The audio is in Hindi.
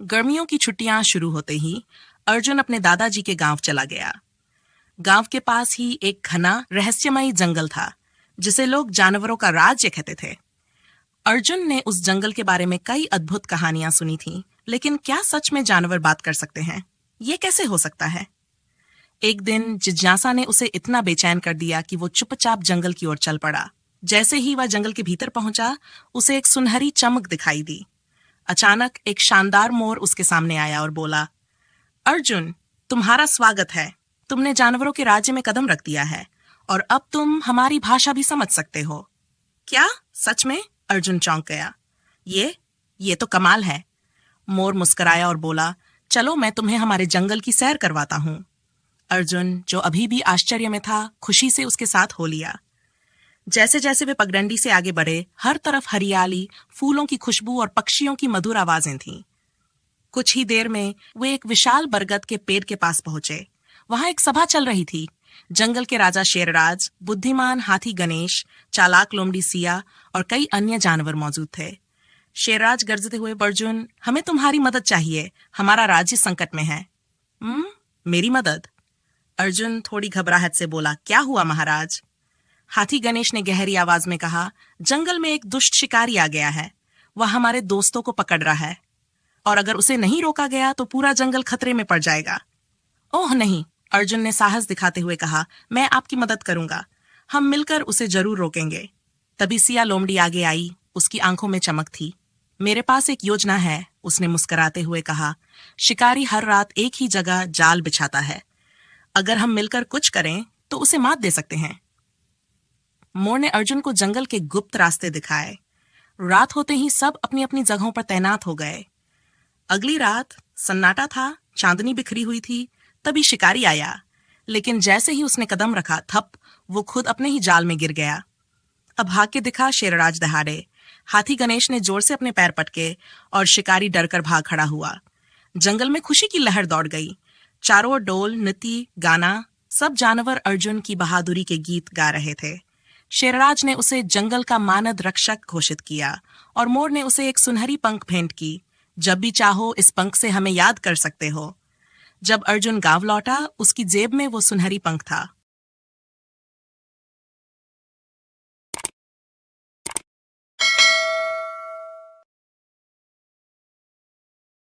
गर्मियों की छुट्टियां शुरू होते ही अर्जुन अपने दादाजी के गांव चला गया। गांव के पास ही एक घना रहस्यमयी जंगल था जिसे लोग जानवरों का राज्य कहते थे। अर्जुन ने उस जंगल के बारे में कई अद्भुत कहानियां सुनी थी, लेकिन क्या सच में जानवर बात कर सकते हैं? ये कैसे हो सकता है? एक दिन जिज्ञासा ने उसे इतना बेचैन कर दिया कि वो चुपचाप जंगल की ओर चल पड़ा। जैसे ही वह जंगल के भीतर पहुंचा, उसे एक सुनहरी चमक दिखाई दी। अचानक एक शानदार मोर उसके सामने आया और बोला, अर्जुन, तुम्हारा स्वागत है। तुमने जानवरों के राज्य में कदम रख दिया है और अब तुम हमारी भाषा भी समझ सकते हो। क्या सच में? अर्जुन चौंक गया। ये तो कमाल है। मोर मुस्कुराया और बोला, चलो मैं तुम्हें हमारे जंगल की सैर करवाता हूं। अर्जुन, जो अभी भी आश्चर्य में था, खुशी से उसके साथ हो लिया। जैसे जैसे वे पगडंडी से आगे बढ़े, हर तरफ हरियाली, फूलों की खुशबू और पक्षियों की मधुर आवाजें थीं। कुछ ही देर में वे एक विशाल बरगद के पेड़ के पास पहुंचे। वहां एक सभा चल रही थी। जंगल के राजा शेरराज, बुद्धिमान हाथी गणेश, चालाक लोमड़ी सिया और कई अन्य जानवर मौजूद थे। शेरराज गर्जते हुए, अर्जुन, हमें तुम्हारी मदद चाहिए। हमारा राज्य संकट में है। मेरी मदद? अर्जुन थोड़ी घबराहट से बोला, क्या हुआ महाराज? हाथी गणेश ने गहरी आवाज में कहा, जंगल में एक दुष्ट शिकारी आ गया है। वह हमारे दोस्तों को पकड़ रहा है और अगर उसे नहीं रोका गया तो पूरा जंगल खतरे में पड़ जाएगा। ओह नहीं, अर्जुन ने साहस दिखाते हुए कहा, मैं आपकी मदद करूंगा। हम मिलकर उसे जरूर रोकेंगे। तभी सिया लोमड़ी आगे आई। उसकी आंखों में चमक थी। मेरे पास एक योजना है, उसने मुस्कुराते हुए कहा। शिकारी हर रात एक ही जगह जाल बिछाता है। अगर हम मिलकर कुछ करें तो उसे मात दे सकते हैं। मोर ने अर्जुन को जंगल के गुप्त रास्ते दिखाए। रात होते ही सब अपनी अपनी जगहों पर तैनात हो गए। अगली रात सन्नाटा था, चांदनी बिखरी हुई थी। तभी शिकारी आया, लेकिन जैसे ही उसने कदम रखा, थप, वो खुद अपने ही जाल में गिर गया। अब भाग्य दिखा शेरराज दहाड़े। हाथी गणेश ने जोर से अपने पैर पटके और शिकारी डरकर भाग खड़ा हुआ। जंगल में खुशी की लहर दौड़ गई। चारों ओर ढोल, नृत्य, गाना, सब जानवर अर्जुन की बहादुरी के गीत गा रहे थे। शेरराज ने उसे जंगल का मानद रक्षक घोषित किया और मोर ने उसे एक सुनहरी पंख भेंट की। जब भी चाहो इस पंख से हमें याद कर सकते हो। जब अर्जुन गांव लौटा, उसकी जेब में वो सुनहरी पंख था।